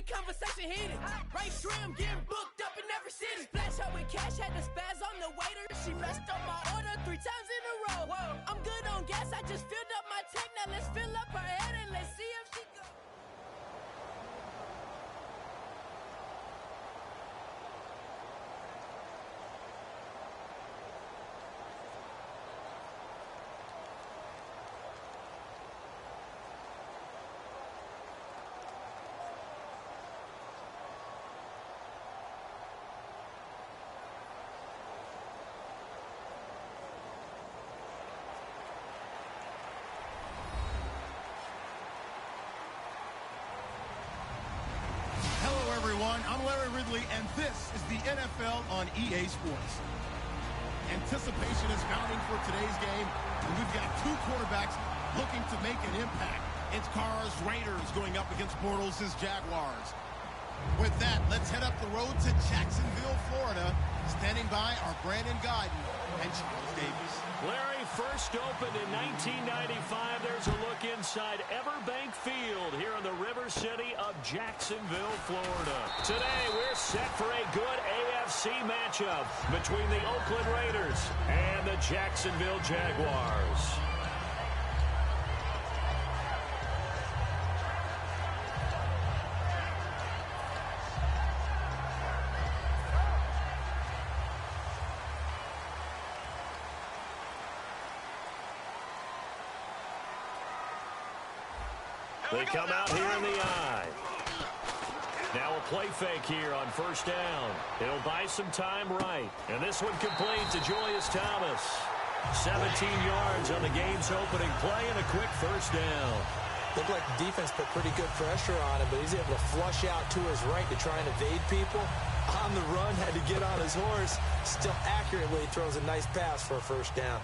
conversation heated. Right trim, getting booked up in every city. Splash her with cash, had to spaz on the waiter. She messed up my order 3 times in a row. Whoa, I'm good on gas, I just filled up my tank. Now let's fill up her head and let's see if she goes. Everyone, I'm Larry Ridley, and this is the NFL on EA Sports. Anticipation is mounting for today's game, and we've got 2 quarterbacks looking to make an impact. It's Carr's Raiders going up against Bortles' Jaguars. With that, let's head up the road to Jacksonville, Florida. Standing by are Brandon Guyton and Charles Davis. Larry, first opened in 1995. There's a look inside Everbank Field here in the River City of Jacksonville, Florida. Today, we're set for a good AFC matchup between the Oakland Raiders and the Jacksonville Jaguars. They come out here in the eye. Now a play fake here on first down. It'll buy some time right. And this one complete to Julius Thomas. 17 yards on the game's opening play and a quick first down. Looked like the defense put pretty good pressure on him, but he's able to flush out to his right to try and evade people. On the run, had to get on his horse. Still accurately throws a nice pass for a first down.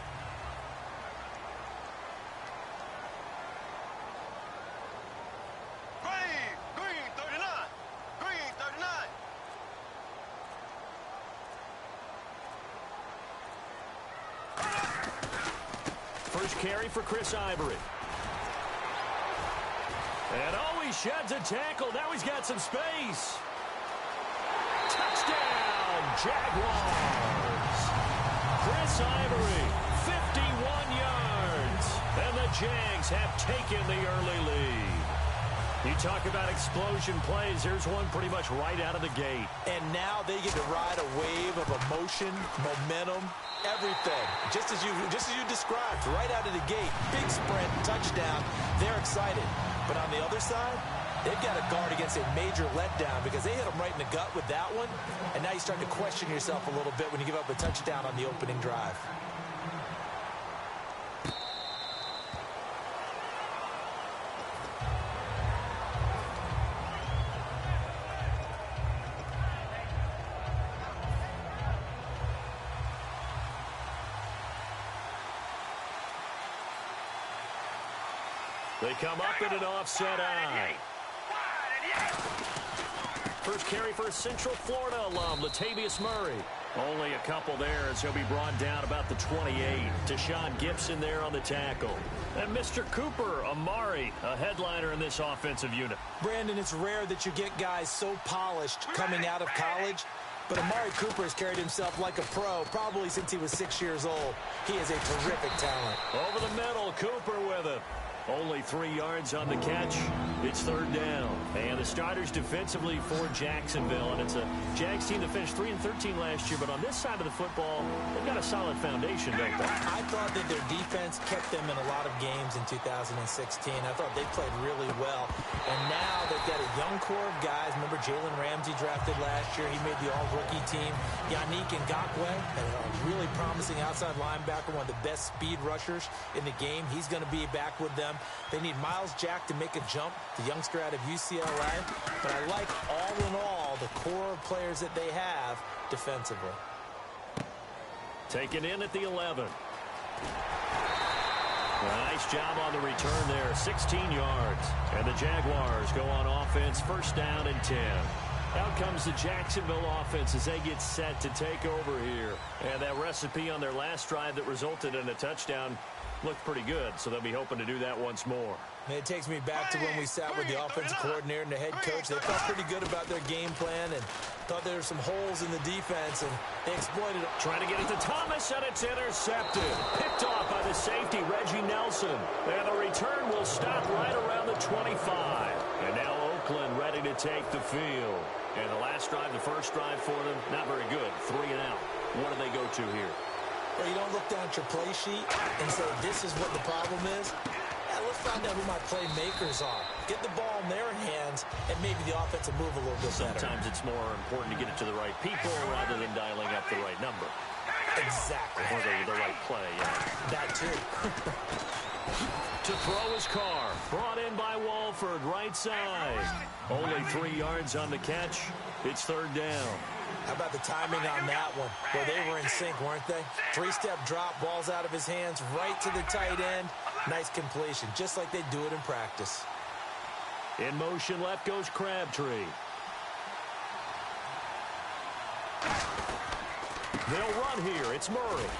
First carry for Chris Ivory. And he sheds a tackle. Now he's got some space. Touchdown, Jaguars. Chris Ivory, 51 yards. And the Jags have taken the early lead. You talk about explosion plays. Here's one pretty much right out of the gate. And now they get to ride a wave of emotion, momentum, everything. Just as you described, right out of the gate. Big sprint, touchdown. They're excited. But on the other side, they've got to guard against a major letdown because they hit them right in the gut with that one. And now you start to question yourself a little bit when you give up a touchdown on the opening drive. They come up in an offset eye. First carry for a Central Florida alum, Latavius Murray. Only a couple there as he'll be brought down about the 28. Deshaun Gibson there on the tackle. And Mr. Cooper Amari, a headliner in this offensive unit. Brandon, it's rare that you get guys so polished coming out of college. But Amari Cooper has carried himself like a pro probably since he was 6 years old. He is a terrific talent. Over the middle, Cooper with it. Only 3 yards on the catch. It's third down. And the starters defensively for Jacksonville. And it's a Jags team that finished 3-13 last year. But on this side of the football, they've got a solid foundation, don't they? I thought that their defense kept them in a lot of games in 2016. I thought they played really well. And now they've got a young core of guys. Remember Jalen Ramsey drafted last year. He made the all-rookie team. Yannick Ngakoue, a really promising outside linebacker, one of the best speed rushers in the game. He's going to be back with them. They need Miles Jack to make a jump, the youngster out of UCLA. But I like, all in all, the core of players that they have defensively. Taken in at the 11. Nice job on the return there, 16 yards. And the Jaguars go on offense, first down and 10. Out comes the Jacksonville offense as they get set to take over here. And that recipe on their last drive that resulted in a touchdown looked pretty good, so they'll be hoping to do that once more. And it takes me back to when we sat with the offensive coordinator and the head coach. They felt pretty good about their game plan and thought there were some holes in the defense, and they exploited it. Trying to get it to Thomas, and it's intercepted. Picked off by the safety, Reggie Nelson. And the return will stop right around the 25. And now Oakland ready to take the field. And the last drive, the first drive for them, not very good. 3 and out. What do they go to here? Well, you don't look down at your play sheet and say, this is what the problem is. Yeah, let's find out who my playmakers are. Get the ball in their hands, and maybe the offense will move a little bit better. Sometimes it's more important to get it to the right people rather than dialing up the right number. Exactly. Or the right play, yeah. That too. To throw his car. Brought in by Walford, right side. Only 3 yards on the catch. It's 3rd down. How about the timing on that one? Well, they were in sync, weren't they? 3-step drop, ball's out of his hands, right to the tight end. Nice completion, just like they do it in practice. In motion, left goes Crabtree. They'll run here. It's Murray.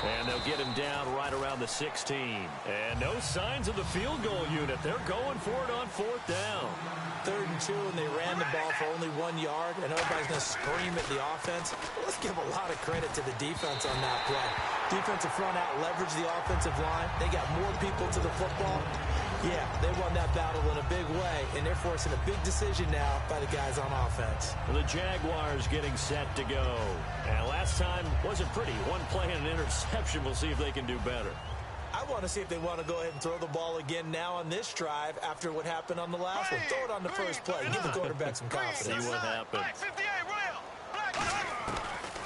And they'll get him down right around the 16. And no signs of the field goal unit. They're going for it on 4th down. 3rd and 2, and they ran the ball for only 1 yard. And everybody's going to scream at the offense. Let's give a lot of credit to the defense on that play. Defensive front out leveraged the offensive line. They got more people to the football. Yeah, they won that battle in a big way, and they're forcing a big decision now by the guys on offense. The Jaguars getting set to go. And last time wasn't pretty. One play and an interception. We'll see if they can do better. I want to see if they want to go ahead and throw the ball again now on this drive after what happened on the last one. Throw it on the first play. Give the quarterback some confidence. See what happens.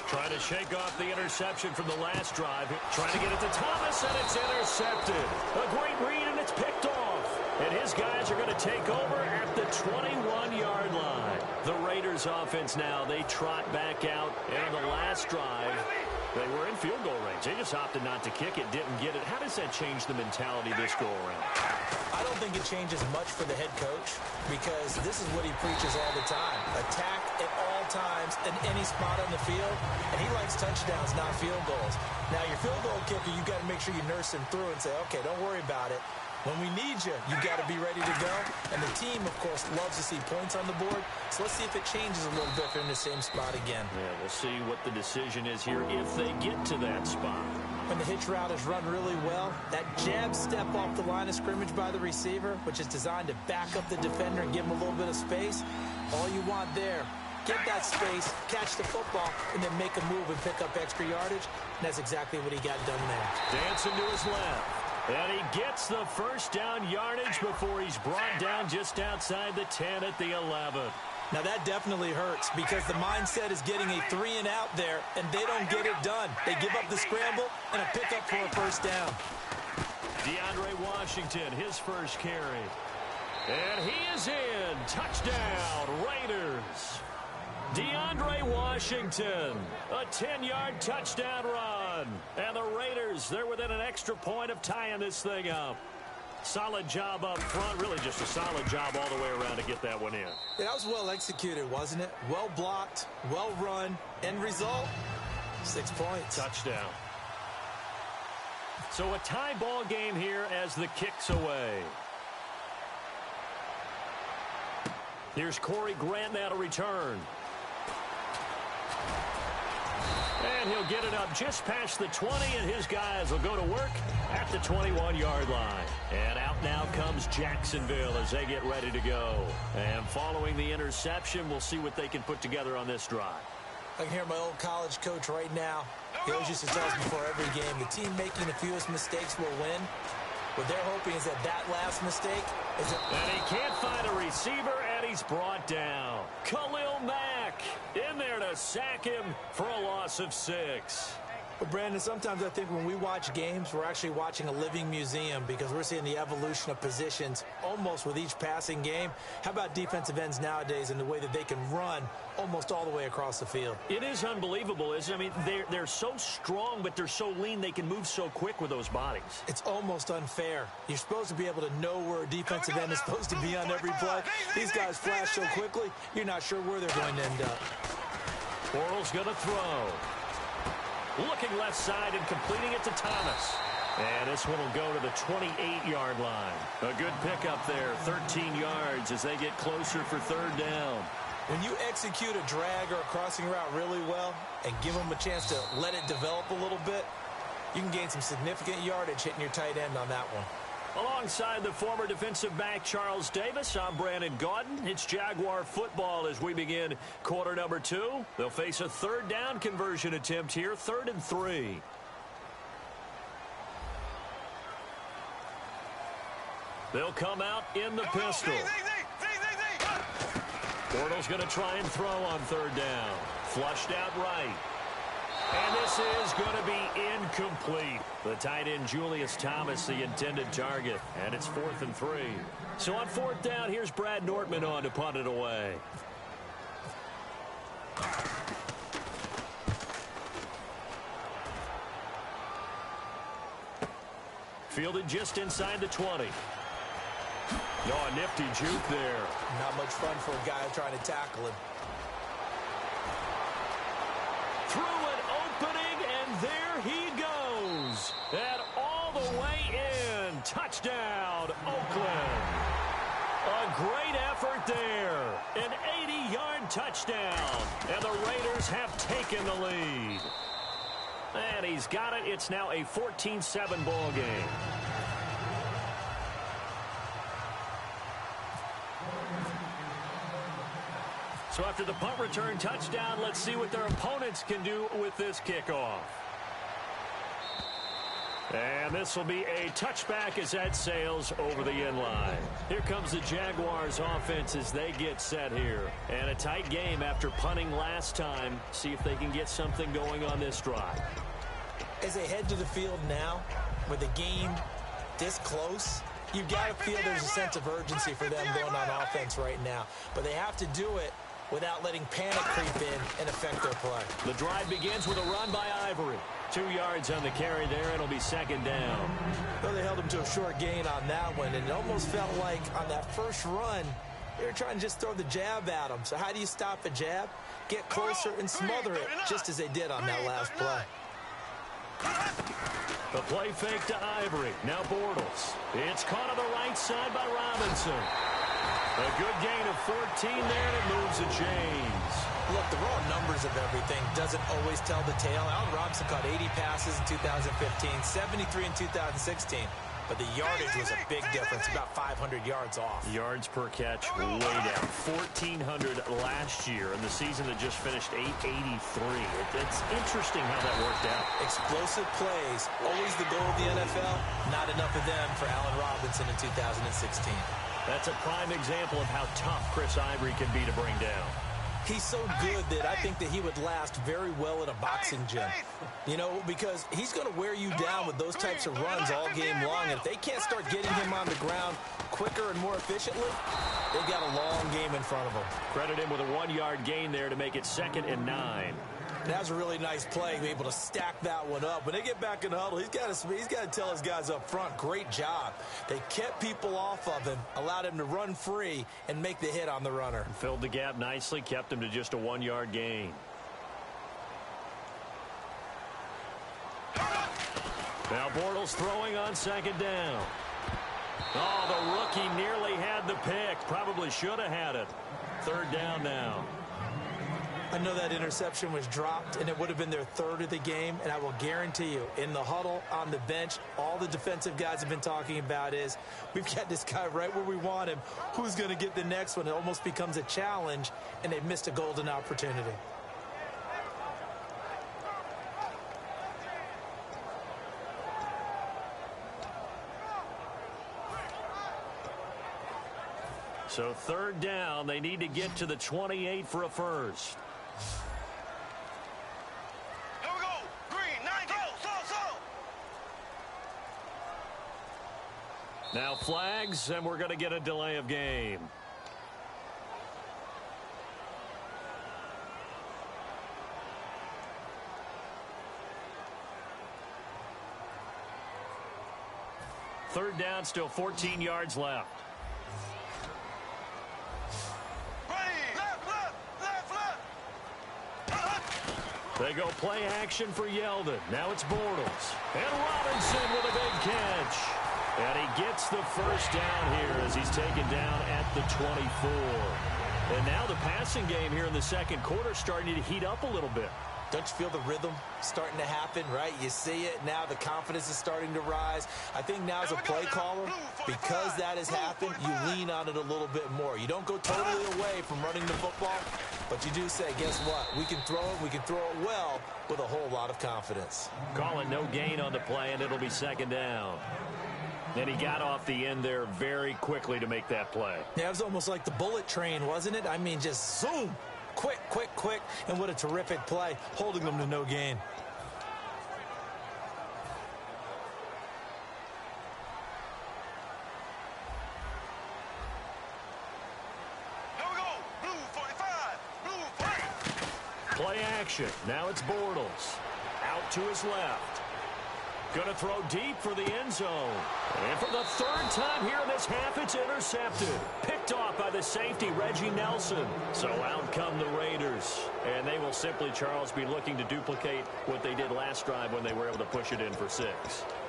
Trying to shake off the interception from the last drive. Trying to get it to Thomas, and it's intercepted. A great read, and it's picked off. And his guys are going to take over at the 21-yard line. The Raiders offense now, they trot back out. And on the last drive, they were in field goal range. They just opted not to kick it, didn't get it. How does that change the mentality this go around? I don't think it changes much for the head coach because this is what he preaches all the time. Attack at all times in any spot on the field, and he likes touchdowns, not field goals. Now, your field goal kicker, you got to make sure you nurse him through and say, okay, don't worry about it. When we need you, you got to be ready to go. And the team, of course, loves to see points on the board. So let's see if it changes a little bit if they're in the same spot again. Yeah, we'll see what the decision is here if they get to that spot. When the hitch route is run really well, that jab step off the line of scrimmage by the receiver, which is designed to back up the defender and give him a little bit of space, all you want there. Get that space, catch the football, and then make a move and pick up extra yardage. And that's exactly what he got done there. Dancing to his left. And he gets the first down yardage before he's brought down just outside the 10 at the 11. Now that definitely hurts because the mindset is getting a 3-and-out there, and they don't get it done. They give up the scramble and a pickup for a first down. DeAndre Washington, his first carry. And he is in. Touchdown, Raiders. DeAndre Washington, a 10-yard touchdown run. And the Raiders, they're within an extra point of tying this thing up. Solid job up front, really just a solid job all the way around to get that one in. Yeah, that was well executed, wasn't it? Well blocked, well run. End result, 6 points. Touchdown. So a tie ball game here as the kick's away. Here's Corey Grant now to return. And he'll get it up just past the 20, and his guys will go to work at the 21-yard line. And out now comes Jacksonville as they get ready to go. And following the interception, we'll see what they can put together on this drive. I can hear my old college coach right now. He always used to tell us before every game, the team making the fewest mistakes will win. What they're hoping is that last mistake is and he can't find a receiver, and he's brought down. Khalil Mack in there to sack him for a loss of 6. Well, Brandon, sometimes I think when we watch games, we're actually watching a living museum because we're seeing the evolution of positions almost with each passing game. How about defensive ends nowadays and the way that they can run almost all the way across the field? It is unbelievable, isn't it? I mean, they're so strong, but they're so lean, they can move so quick with those bodies. It's almost unfair. You're supposed to be able to know where a defensive end is supposed to be on every play. These guys flash so quickly, you're not sure where they're going to end up. Bortles going to throw. Looking left side and completing it to Thomas. And this one will go to the 28-yard line. A good pickup there, 13 yards as they get closer for third down. When you execute a drag or a crossing route really well and give them a chance to let it develop a little bit, you can gain some significant yardage hitting your tight end on that one. Alongside the former defensive back Charles Davis, I'm Brandon Gaudin. It's Jaguar football as we begin quarter number 2. They'll face a third down conversion attempt here, 3rd and 3. They'll come out in the pistol. Bortles going to try and throw on third down. Flushed out right. And this is going to be incomplete. The tight end Julius Thomas, the intended target. And it's 4th and 3. So on 4th down, here's Brad Nortman on to punt it away. Fielded just inside the 20. Oh, a nifty juke there. Not much fun for a guy trying to tackle him. Through an opening, and there he goes. And all the way in. Touchdown, Oakland. A great effort there. An 80-yard touchdown. And the Raiders have taken the lead. And he's got it. It's now a 14-7 ball game. So after the punt return touchdown, let's see what their opponents can do with this kickoff. And this will be a touchback as that sails over the end line. Here comes the Jaguars offense as they get set here. And a tight game after punting last time. See if they can get something going on this drive. As they head to the field now, with the game this close, you've got to feel there's a sense of urgency for them going on offense right now. But they have to do it without letting panic creep in and affect their play. The drive begins with a run by Ivory. 2 yards on the carry there, and it'll be 2nd down. Well, they held him to a short gain on that one, and it almost felt like on that first run, they were trying to just throw the jab at him. So how do you stop a jab? Get closer and smother it, just as they did on that last play. The play fake to Ivory. Now Bortles. It's caught on the right side by Robinson. A good gain of 14 there, and it moves the chains. Look, the raw numbers of everything doesn't always tell the tale. Allen Robinson caught 80 passes in 2015, 73 in 2016. But the yardage was a big difference, about 500 yards off. Yards per catch way down. 1,400 last year, and the season that just finished 883. It's interesting how that worked out. Explosive plays, always the goal of the NFL. Not enough of them for Allen Robinson in 2016. That's a prime example of how tough Chris Ivory can be to bring down. He's so good that I think that he would last very well at a boxing gym. You know, because he's going to wear you down with those types of runs all game long. And if they can't start getting him on the ground quicker and more efficiently, they've got a long game in front of them. Credit him with a 1-yard gain there to make it 2nd and 9. That was a really nice play, be able to stack that one up. When they get back in the huddle, he's got to tell his guys up front, great job. They kept people off of him, allowed him to run free and make the hit on the runner. Filled the gap nicely, kept him to just a 1-yard gain. Now Bortles throwing on 2nd down. Oh, the rookie nearly had the pick. Probably should have had it. 3rd down now. I know that interception was dropped, and it would have been their 3rd of the game, and I will guarantee you, in the huddle, on the bench, all the defensive guys have been talking about is, we've got this guy right where we want him. Who's going to get the next one? It almost becomes a challenge, and they've missed a golden opportunity. So 3rd down, they need to get to the 28 for a first. Now flags, and we're going to get a delay of game. Third down, still 14 yards left. They go play action for Yeldon. Now it's Bortles. And Robinson with a big catch. And he gets the first down here as he's taken down at the 24. And now the passing game here in the second quarter starting to heat up a little bit. Don't you feel the rhythm starting to happen, right? You see it now. The confidence is starting to rise. I think now as a play caller, because that has happened, you lean on it a little bit more. You don't go totally away from running the football, but you do say, guess what? We can throw it. We can throw it well with a whole lot of confidence. Calling no gain on the play, and it'll be second down. And he got off the end there very quickly to make that play. Yeah, it was almost like the bullet train, wasn't it? I mean, just zoom. Quick, quick, quick, and what a terrific play, holding them to no gain. Here we go. Blue 45. Blue 40. Play action. Now it's Bortles. Out to his left. Going to throw deep for the end zone. And for the third time here in this half, it's intercepted. Picked off by the safety, Reggie Nelson. So out come the Raiders. And they will simply, Charles, be looking to duplicate what they did last drive when they were able to push it in for 6.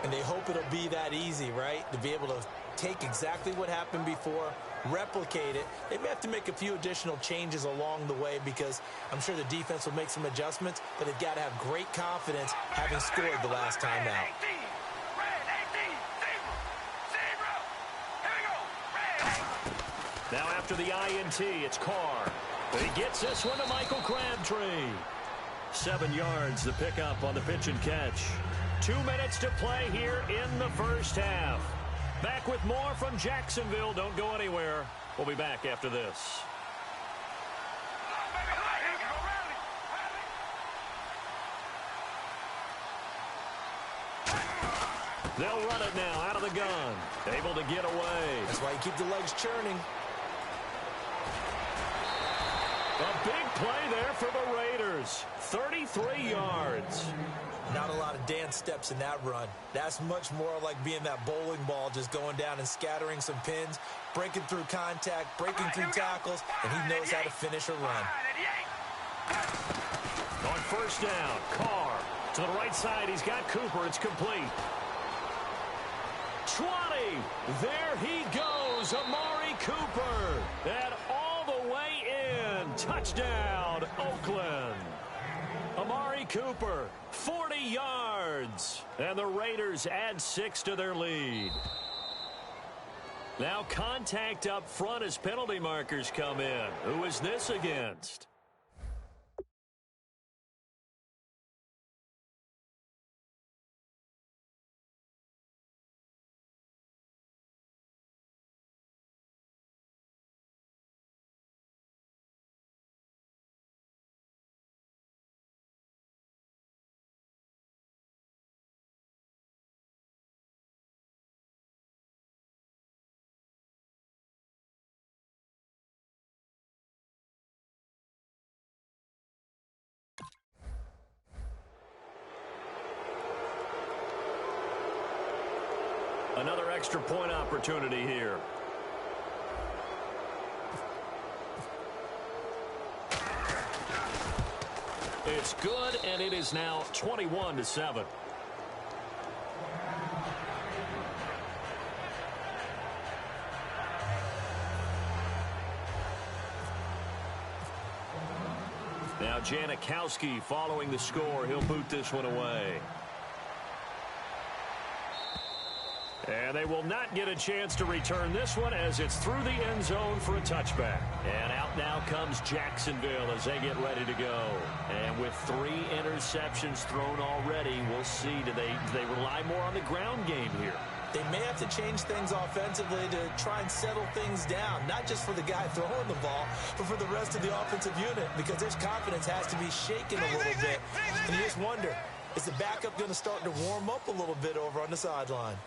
And they hope it'll be that easy, right? To be able to take exactly what happened before, replicate it. They may have to make a few additional changes along the way because I'm sure the defense will make some adjustments, but they've got to have great confidence having scored the last time out. Now after the INT, it's Carr. He gets this one to Michael Crabtree. 7 yards, the pickup on the pitch and catch. 2 minutes to play here in the first half. Back with more from Jacksonville. Don't go anywhere. We'll be back after this. They'll run it now out of the gun. Able to get away. That's why you keep the legs churning. A big play there for the Raiders. 33 yards. Not a lot of dance steps in that run. That's much more like being that bowling ball, just going down and scattering some pins, breaking through contact, breaking through tackles, and he knows how to finish a run. On first down, Carr to the right side. He's got Cooper. It's complete. 20. There he goes, Amari Cooper. And all the way in. Touchdown, Oakland. Amari Cooper, 40 yards. And the Raiders add 6 to their lead. Now contact up front as penalty markers come in. Who is this against? Another extra point opportunity here. It's good, and it is now 21-7. Now Janikowski following the score. He'll boot this one away. And they will not get a chance to return this one as it's through the end zone for a touchback. And out now comes Jacksonville as they get ready to go. And with 3 interceptions thrown already, we'll see. Do they rely more on the ground game here? They may have to change things offensively to try and settle things down, not just for the guy throwing the ball, but for the rest of the offensive unit, because their confidence has to be shaken a little bit. And you just wonder, is the backup going to start to warm up a little bit over on the sideline?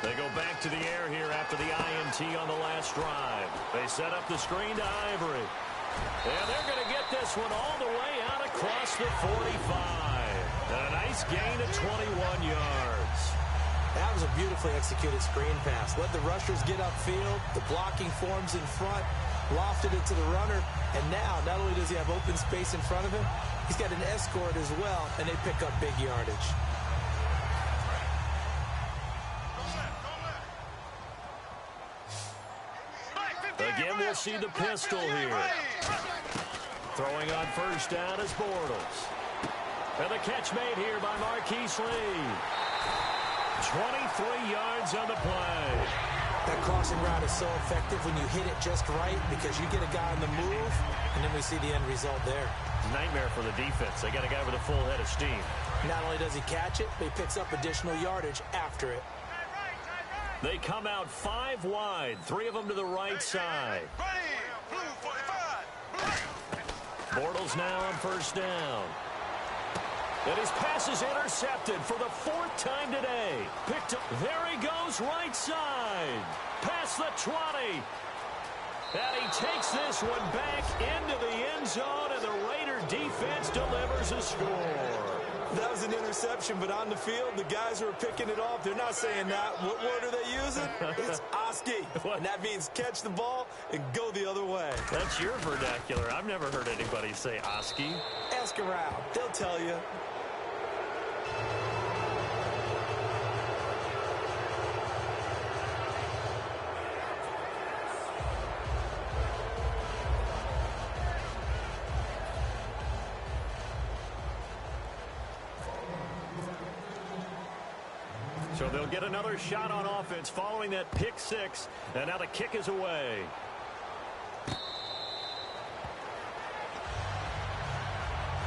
They go back to the air here after the INT on the last drive. They set up the screen to Ivory. And they're going to get this one all the way out across the 45. And a nice gain of 21 yards. That was a beautifully executed screen pass. Let the rushers get upfield. The blocking forms in front. Lofted it to the runner. And now, not only does he have open space in front of him, He's got an escort as well, and they pick up big yardage. Again, we'll see the pistol here. Throwing on first down is Bortles. And the catch made here by Mac-Que-Roni. 23 yards on the play. That crossing route is so effective when you hit it just right because you get a guy on the move, and then we see the end result there. Nightmare for the defense. They got a guy with a full head of steam. Not only does he catch it, but he picks up additional yardage after it. They come out 5 wide, 3 of them to the right side. Bortles now on first down. And his pass is intercepted for the 4th time today. Picked up. There he goes, right side. Past the 20. And he takes this one back into the end zone, and the Raider defense delivers a score. That was an interception, but on the field, the guys who are picking it off, they're not saying that. What word are they using? It's Oski. And that means catch the ball and go the other way. That's your vernacular. I've never heard anybody say Oski. Ask around. They'll tell you. So they'll get another shot on offense following that pick 6, and now the kick is away.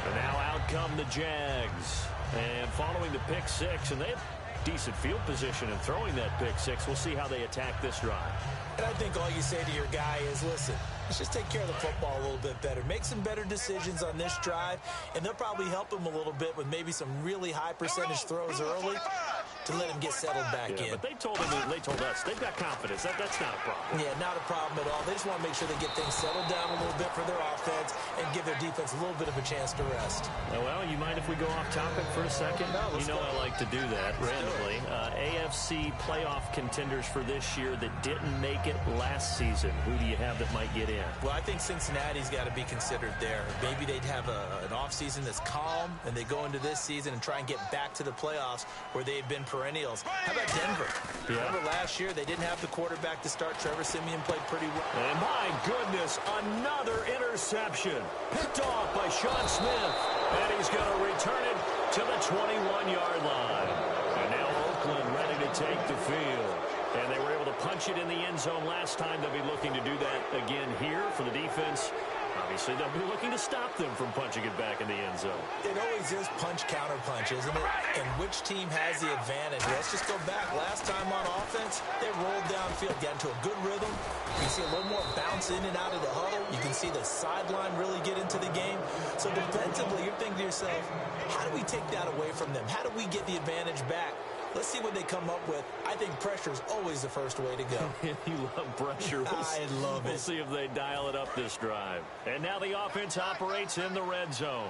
And now out come the Jags. And following the pick 6, and they have decent field position in throwing that pick 6. We'll see how they attack this drive. And I think all you say to your guy is, listen, let's just take care of the football a little bit better. Make some better decisions on this drive, and they'll probably help him a little bit with maybe some really high percentage throws early to let him get settled back in. But they told us they've got confidence. That's not a problem. Yeah, not a problem at all. They just want to make sure they get things settled down a little bit for their offense and give their defense a little bit of a chance to rest. Well, you mind if we go off topic for a second? No, you know I like to do that randomly. AFC playoff contenders for this year that didn't make it last season. Who do you have that might get in? Well, I think Cincinnati's got to be considered there. Maybe they'd have an offseason that's calm, and they go into this season and try and get back to the playoffs where they've been perennials. How about Denver? Yeah. Remember last year they didn't have the quarterback to start. Trevor Siemian played pretty well. And my goodness, another interception. Picked off by Sean Smith. And he's going to return it to the 21-yard line. And now Oakland ready to take the field. And they were able to punch it in the end zone last time. They'll be looking to do that again here for the defense. Obviously, they'll be looking to stop them from punching it back in the end zone. It always is punch-counter-punch, isn't it? And which team has the advantage? Let's just go back. Last time on offense, they rolled downfield, got into a good rhythm. You see a little more bounce in and out of the huddle. You can see the sideline really get into the game. So defensively, you're thinking to yourself, how do we take that away from them? How do we get the advantage back? Let's see what they come up with. I think pressure is always the first way to go. You love pressure. I love it. We'll see if they dial it up this drive. And now the offense operates in the red zone.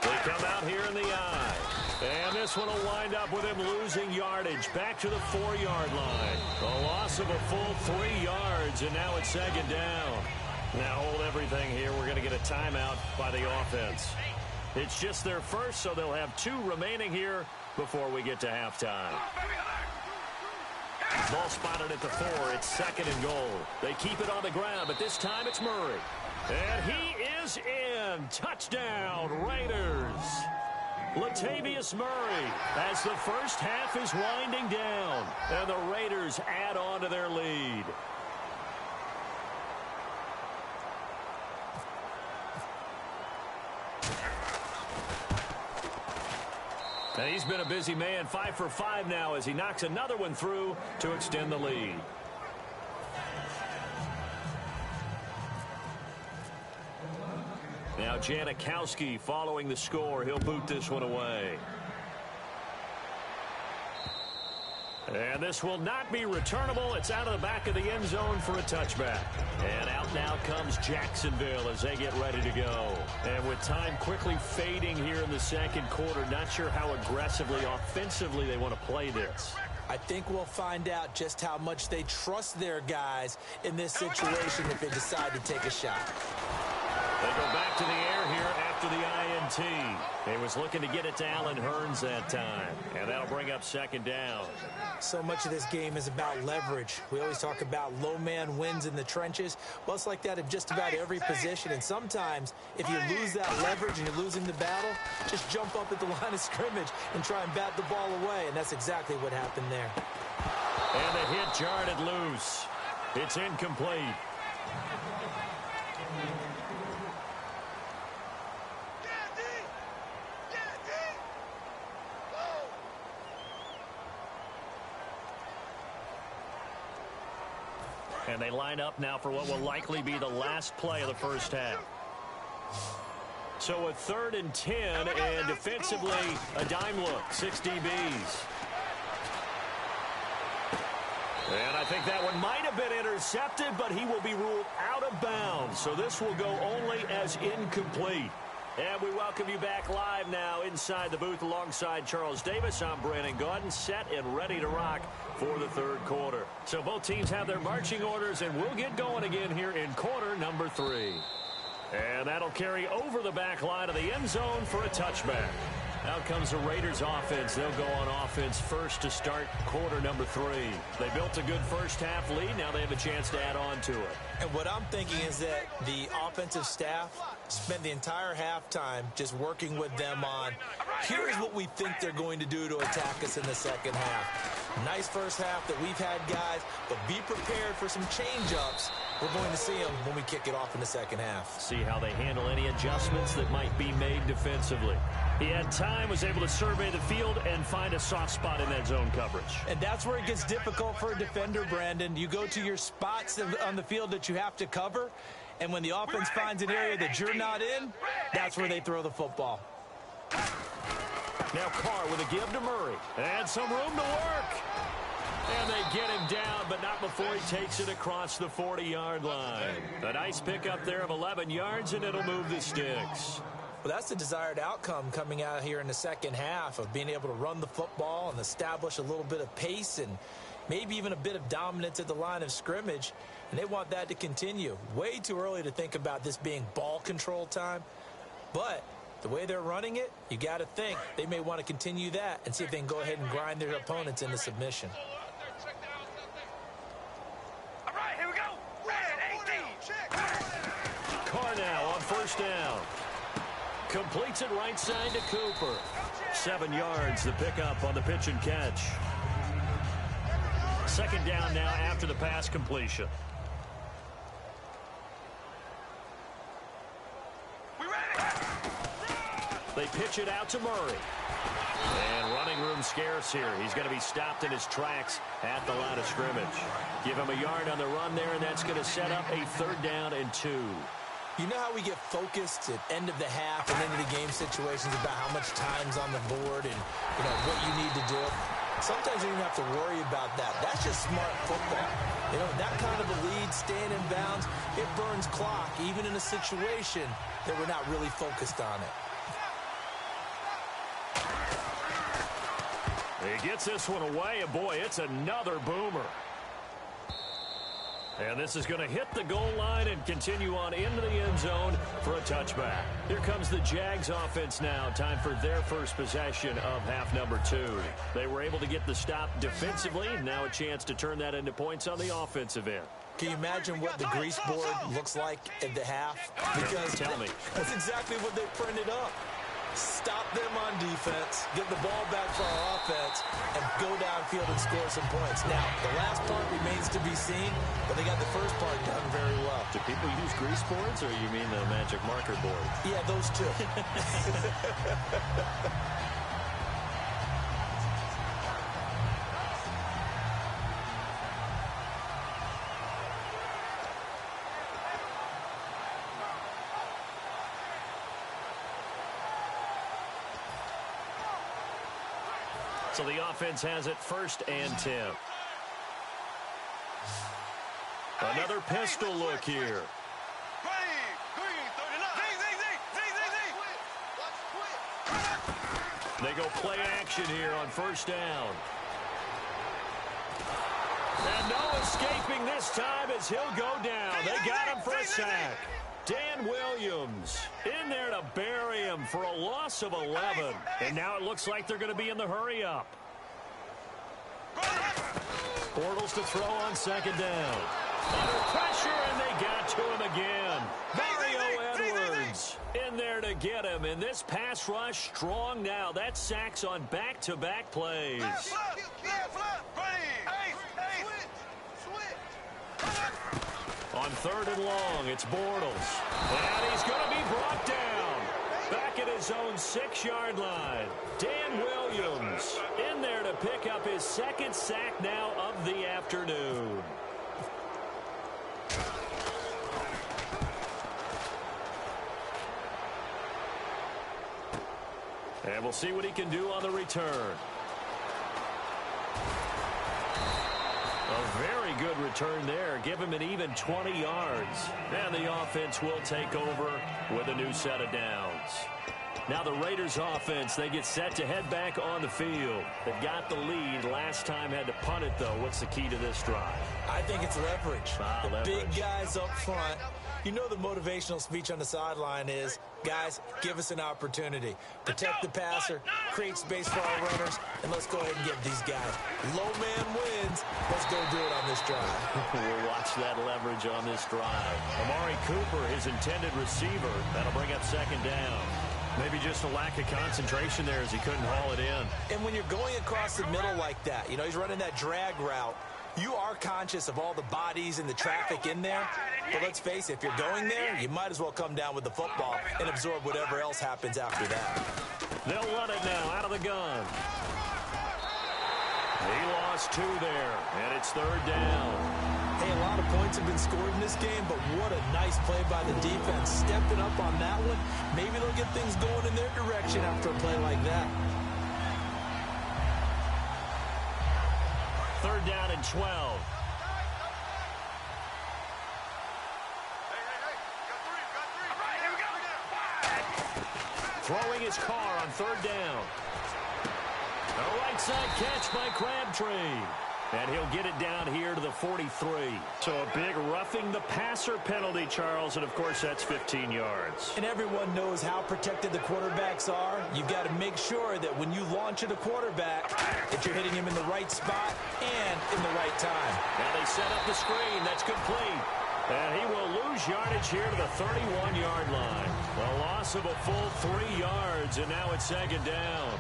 They come out here in the eye. And this one will wind up with him losing yardage back to the 4-yard line. A loss of a full 3 yards, and now it's second down. Now hold everything here. We're going to get a timeout by the offense. It's just their first, so they'll have 2 remaining here before we get to halftime. Ball spotted at the 4. It's second and goal. They keep it on the ground, but this time it's Murray. And he is in. Touchdown, Raiders. Latavius Murray as the first half is winding down. And the Raiders add on to their lead. And he's been a busy man, 5 for 5 now as he knocks another one through to extend the lead. Now Janikowski following the score. He'll boot this one away. And this will not be returnable. It's out of the back of the end zone for a touchback. And out now comes Jacksonville as they get ready to go. And with time quickly fading here in the second quarter, not sure how aggressively, offensively they want to play this. I think we'll find out just how much they trust their guys in this situation if they decide to take a shot. They go back to the air here after the INT. He was looking to get it to Allen Hurns that time, and that'll bring up second down. So much of this game is about leverage. We always talk about low man wins in the trenches. Well, it's like that in just about every position, and sometimes if you lose that leverage and you're losing the battle, just jump up at the line of scrimmage and try and bat the ball away, and that's exactly what happened there. And the hit jarred it loose. It's incomplete. And they line up now for what will likely be the last play of the first half. So a 3rd and 10, and defensively a dime look, 6 DBs. And I think that one might have been intercepted, but he will be ruled out of bounds. So this will go only as incomplete. And we welcome you back live now inside the booth alongside Charles Davis. I'm Brandon Gaudin, set and ready to rock for the 3rd quarter. So both teams have their marching orders, and we'll get going again here in quarter number 3. And that'll carry over the back line of the end zone for a touchback. Out comes the Raiders offense. They'll go on offense first to start quarter number 3. They built a good first half lead. Now they have a chance to add on to it. And what I'm thinking is that the offensive staff spent the entire halftime just working with them on, here's what we think they're going to do to attack us in the second half. Nice first half that we've had, guys, but be prepared for some change-ups. We're going to see them when we kick it off in the second half. See how they handle any adjustments that might be made defensively. He had time, was able to survey the field and find a soft spot in that zone coverage. And that's where it gets difficult for a defender, Brandon. You go to your spots on the field that you have to cover, and when the offense finds an area that you're not in, that's where they throw the football. Now Carr with a give to Murray. And some room to work. And they get him down, but not before he takes it across the 40-yard line. A nice pickup there of 11 yards, and it'll move the sticks. Well, that's the desired outcome coming out here in the second half of being able to run the football and establish a little bit of pace and maybe even a bit of dominance at the line of scrimmage. And they want that to continue. Way too early to think about this being ball control time. But the way they're running it, you got to think they may want to continue that and see if they can go ahead and grind their opponents into submission. All right, here we go. Red 18. Carr now on first down. Completes it right side to Cooper. 7 yards, the pickup on the pitch and catch. Second down now after the pass completion. We ready? They pitch it out to Murray. And running room scarce here. He's going to be stopped in his tracks at the line of scrimmage. Give him a yard on the run there, and that's going to set up a 3rd down and 2. You know how we get focused at end of the half and end of the game situations about how much time's on the board and, what you need to do? Sometimes you don't have to worry about that. That's just smart football. That kind of a lead, staying in bounds, it burns clock, even in a situation that we're not really focused on it. He gets this one away, and boy, it's another boomer. And this is going to hit the goal line and continue on into the end zone for a touchback. Here comes the Jags offense now. Time for their first possession of half number 2. They were able to get the stop defensively. Now a chance to turn that into points on the offensive end. Can you imagine what the grease board looks like at the half? Because Tell me. That's exactly what they printed up. Stop them on defense, get the ball back for our offense, and go downfield and score some points. Now, the last part remains to be seen, but they got the first part done very well. Do people use grease boards, or you mean the magic marker board? Yeah, those two. So the offense has it 1st and 10. Another pistol look here. They go play action here on 1st down. And no escaping this time as he'll go down. They got him for a sack. Dan Williams in there to bury him for a loss of 11. And now it looks like they're going to be in the hurry-up. Bortles to throw on second down. Under pressure, and they got to him again. Mario Edwards in there to get him. And this pass rush strong now. That sacks on back-to-back plays. On third and long, it's Bortles. And he's going to be brought down. Back at his own 6-yard line. Dan Williams in there to pick up his second sack now of the afternoon. And we'll see what he can do on the return. A very good return there. Give him an even 20 yards. And the offense will take over with a new set of downs. Now the Raiders offense, they get set to head back on the field. They've got the lead. Last time had to punt it, though. What's the key to this drive? I think it's leverage. Leverage. Big guys up front. You know the motivational speech on the sideline is, guys, give us an opportunity. Protect the passer, create space for our runners, and let's go ahead and get these guys. Low man wins. Let's go do it on this drive. We'll watch that leverage on this drive. Amari Cooper, his intended receiver. That'll bring up second down. Maybe just a lack of concentration there as he couldn't haul it in. And when you're going across the middle like that, you know, he's running that drag route, you are conscious of all the bodies and the traffic in there. But let's face it, if you're going there, you might as well come down with the football and absorb whatever else happens after that. They'll run it now out of the gun. He lost 2 there, and it's third down. Hey, a lot of points have been scored in this game, but what a nice play by the defense. Stepping up on that one, maybe they'll get things going in their direction after a play like that. Third down and 12. Throwing his car on third down. A right side catch by Crabtree. And he'll get it down here to the 43. So a big roughing the passer penalty, Charles, and of course that's 15 yards. And everyone knows how protected the quarterbacks are. You've got to make sure that when you launch at a quarterback, that you're hitting him in the right spot and in the right time. Now they set up the screen. That's complete. And he will lose yardage here to the 31-yard line. A loss of a full 3 yards, and now it's second down.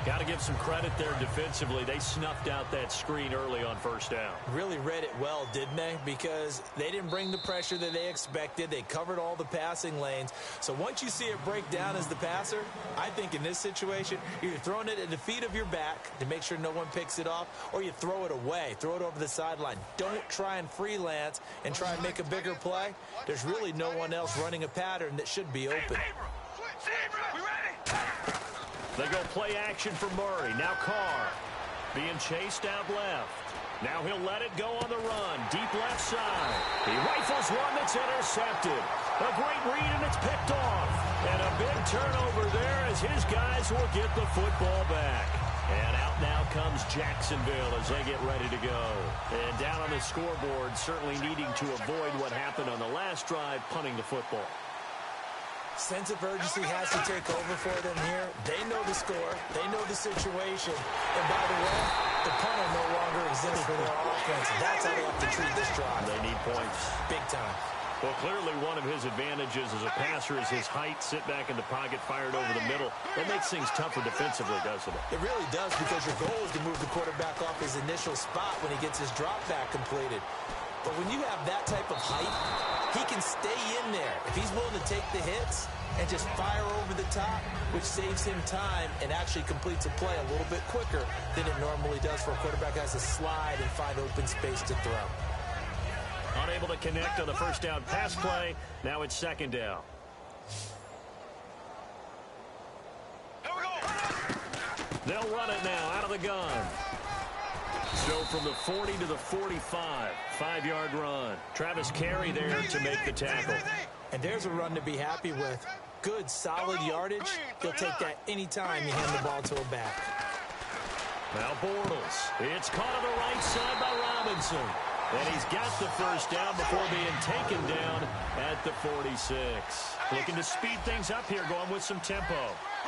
Got to give some credit there defensively. They snuffed out that screen early on first down. Really read it well, didn't they? Because they didn't bring the pressure that they expected. They covered all the passing lanes. So once you see it break down as the passer, I think in this situation, you're throwing it at the feet of your back to make sure no one picks it off, or you throw it away, throw it over the sideline. Don't try and freelance and try and make a bigger play. There's really no one else running a pattern that should be open. They go play action for Murray. Now Carr being chased out left. Now he'll let it go on the run. Deep left side. He rifles one that's intercepted. A great read, and it's picked off. And a big turnover there as his guys will get the football back. And out now comes Jacksonville as they get ready to go. And down on the scoreboard, certainly needing to avoid what happened on the last drive, punting the football. Sense of urgency has to take over for them here. They know the score. They know the situation. And by the way, the punter no longer exists for their offense. That's how they have to treat this drive. They need points. Big time. Well, clearly one of his advantages as a passer is his height. Sit back in the pocket, fired over the middle. That makes things tougher defensively, doesn't it? It really does, because your goal is to move the quarterback off his initial spot when he gets his drop back completed. But when you have that type of height, he can stay in there. If he's willing to take the hits and just fire over the top, which saves him time and actually completes a play a little bit quicker than it normally does for a quarterback who has to slide and find open space to throw. Unable to connect on the first down pass play. Now it's second down. They'll run it now out of the gun. So from the 40 to the 45, 5-yard run. Travis Carey there to make the tackle. And there's a run to be happy with. Good, solid yardage. He'll take that anytime you hand the ball to a back. Now Bortles. It's caught on the right side by Robinson. And he's got the first down before being taken down at the 46. Looking to speed things up here, going with some tempo.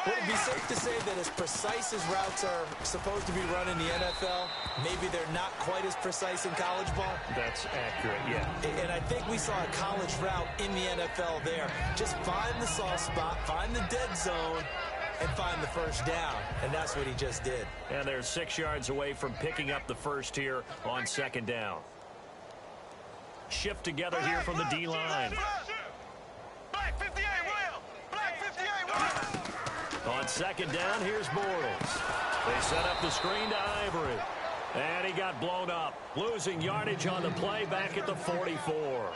Would it be safe to say that as precise as routes are supposed to be run in the NFL, maybe they're not quite as precise in college ball? That's accurate, yeah. And I think we saw a college route in the NFL there. Just find the soft spot, find the dead zone, and find the first down. And that's what he just did. And they're 6 yards away from picking up the first here on second down. Shift together here from the D-line. Black 58, Will! Black 58, Will! On second down, here's Bortles. They set up the screen to Ivory. And he got blown up. Losing yardage on the play back at the 44.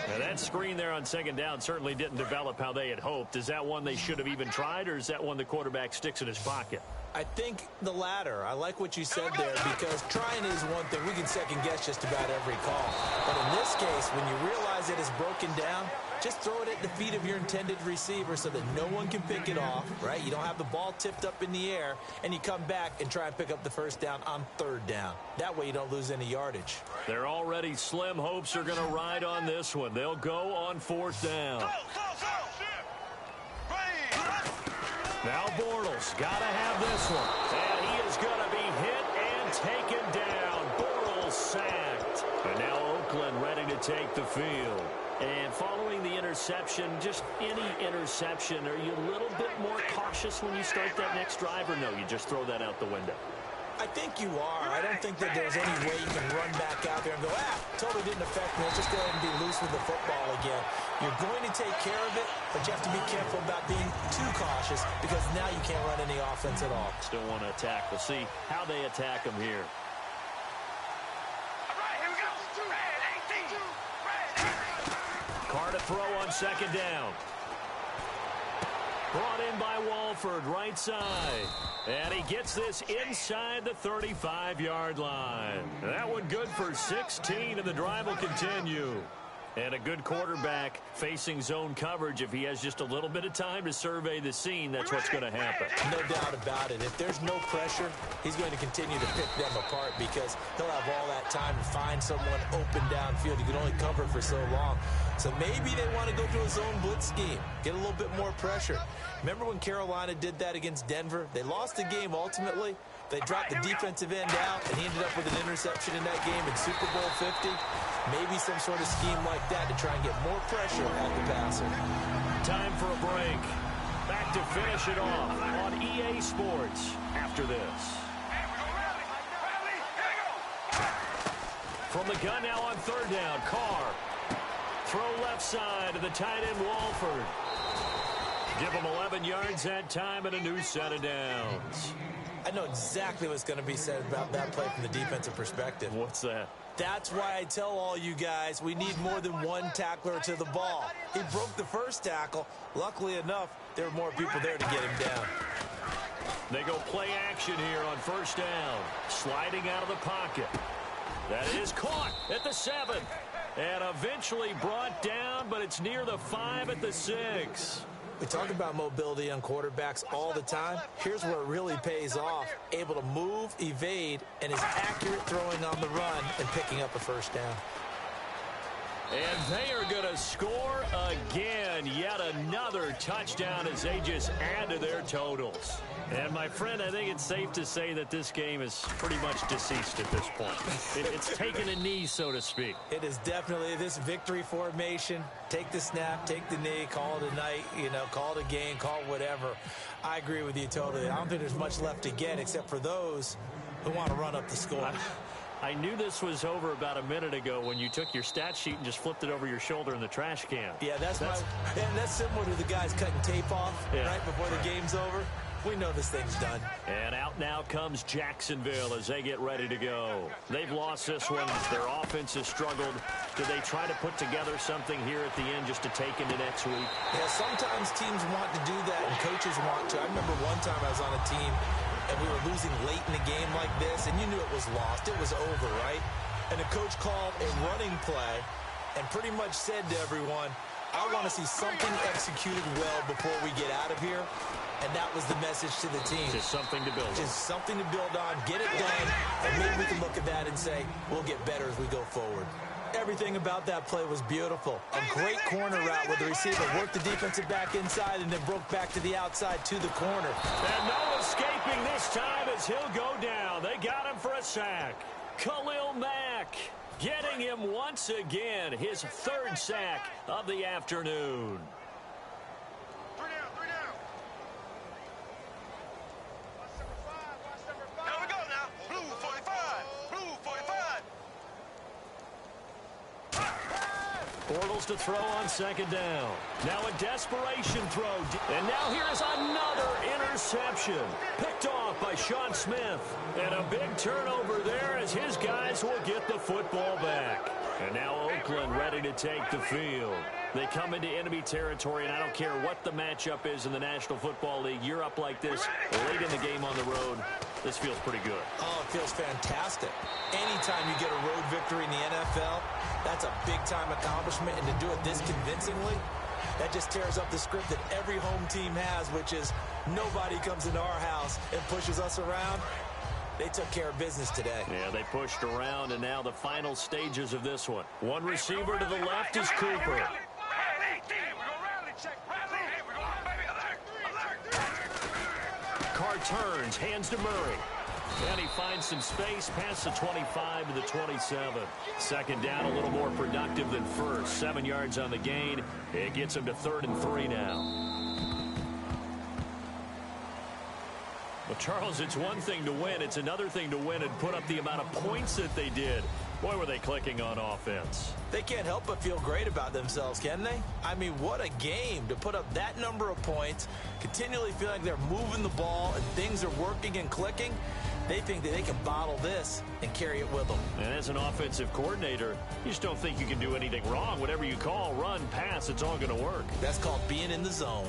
Now that screen there on second down certainly didn't develop how they had hoped. Is that one they should have even tried, or is that one the quarterback sticks in his pocket? I think the latter. I like what you said there, because trying is one thing. We can second guess just about every call. But in this case, when you realize it is broken down, just throw it at the feet of your intended receiver so that no one can pick it off, right? You don't have the ball tipped up in the air, and you come back and try and pick up the first down on third down. That way you don't lose any yardage. Their already slim hopes are going to ride on this one. They'll go on fourth down. Now Bortles got to have this one. And he is going to be hit and taken down. Bortles sacked. And now Oakland ready to take the field. And following the interception, just any interception, are you a little bit more cautious when you start that next drive, or no, you just throw that out the window? I think you are. I don't think that there's any way you can run back out there and go, totally didn't affect me. Let's just go ahead and be loose with the football again. You're going to take care of it, but you have to be careful about being too cautious, because now you can't run any offense at all. Still want to attack. We'll see how they attack them here. All right, here we go. Red 18. Red. Carr to throw on second down. Brought in by Walford, right side. And he gets this inside the 35-yard line. That one good for 16, and the drive will continue. And a good quarterback facing zone coverage. If he has just a little bit of time to survey the scene, that's what's going to happen. No doubt about it. If there's no pressure, he's going to continue to pick them apart, because he'll have all that time to find someone open downfield. He can only cover for so long. So maybe they want to go to a zone blitz scheme, get a little bit more pressure. Remember when Carolina did that against Denver? They lost the game ultimately. They dropped the defensive end out, and he ended up with an interception in that game in Super Bowl 50. Maybe some sort of scheme like that to try and get more pressure at the passer. Time for a break. Back to finish it off on EA Sports after this. From the gun now on third down, Carr. Throw left side to the tight end, Walford. Give him 11 yards that time and a new set of downs. I know exactly what's going to be said about that play from the defensive perspective. What's that? That's why I tell all you guys we need more than one tackler to the ball. He broke the first tackle. Luckily enough, there were more people there to get him down. They go play action here on first down. Sliding out of the pocket. That is caught at the 7. And eventually brought down, but it's near the 5 at the 6. We talk about mobility on quarterbacks all the time. Here's where it really pays off. Able to move, evade, and is accurate throwing on the run and picking up a first down. And they are going to score again. Yet another touchdown as they just add to their totals. And, my friend, I think it's safe to say that this game is pretty much deceased at this point. It's taken a knee, so to speak. It is definitely this victory formation. Take the snap, take the knee, call it a night, call it a game, call it whatever. I agree with you totally. I don't think there's much left to get except for those who want to run up the score. I knew this was over about a minute ago when you took your stat sheet and just flipped it over your shoulder in the trash can. Yeah, that's similar to the guys cutting tape off right before the game's over. We know this thing's done. And out now comes Jacksonville as they get ready to go. They've lost this one. Their offense has struggled. Do they try to put together something here at the end just to take into next week? Yeah, sometimes teams want to do that and coaches want to. I remember one time I was on a team and we were losing late in the game like this, and you knew it was lost. It was over, right? And the coach called a running play and pretty much said to everyone, I want to see something executed well before we get out of here. And that was the message to the team. Just something to build on. Just something to build on, get it done, and maybe we can look at that and say, we'll get better as we go forward. Everything about that play was beautiful. A great corner route where the receiver worked the defensive back inside and then broke back to the outside to the corner. And no escaping this time as he'll go down. They got him for a sack. Khalil Mack getting him once again, his third sack of the afternoon. Three down. Watch number 5. Here we go now. Blue 45. Blue 45. Bortles to throw on second down. Now a desperation throw. And now here's another interception. Picked off by Sean Smith. And a big turnover there as his guys will get the football back. And now Oakland ready to take the field. They come into enemy territory, and I don't care what the matchup is in the National Football League. You're up like this late in the game on the road. This feels pretty good. Oh, it feels fantastic. Anytime you get a road victory in the NFL, that's a big-time accomplishment, and to do it this convincingly, that just tears up the script that every home team has, which is nobody comes into our house and pushes us around. They took care of business today. Yeah, they pushed around, and now the final stages of this one. One receiver to the left is Cooper. Carr turns, hands to Murray. And he finds some space past the 25 to the 27. Second down, a little more productive than first. 7 yards on the gain. It gets him to 3rd and 3 now. Well, Charles, it's one thing to win. It's another thing to win and put up the amount of points that they did. Boy, were they clicking on offense. They can't help but feel great about themselves, can they? I mean, what a game to put up that number of points, continually feel like they're moving the ball and things are working and clicking. They think that they can bottle this and carry it with them. And as an offensive coordinator, you just don't think you can do anything wrong. Whatever you call, run, pass, it's all going to work. That's called being in the zone.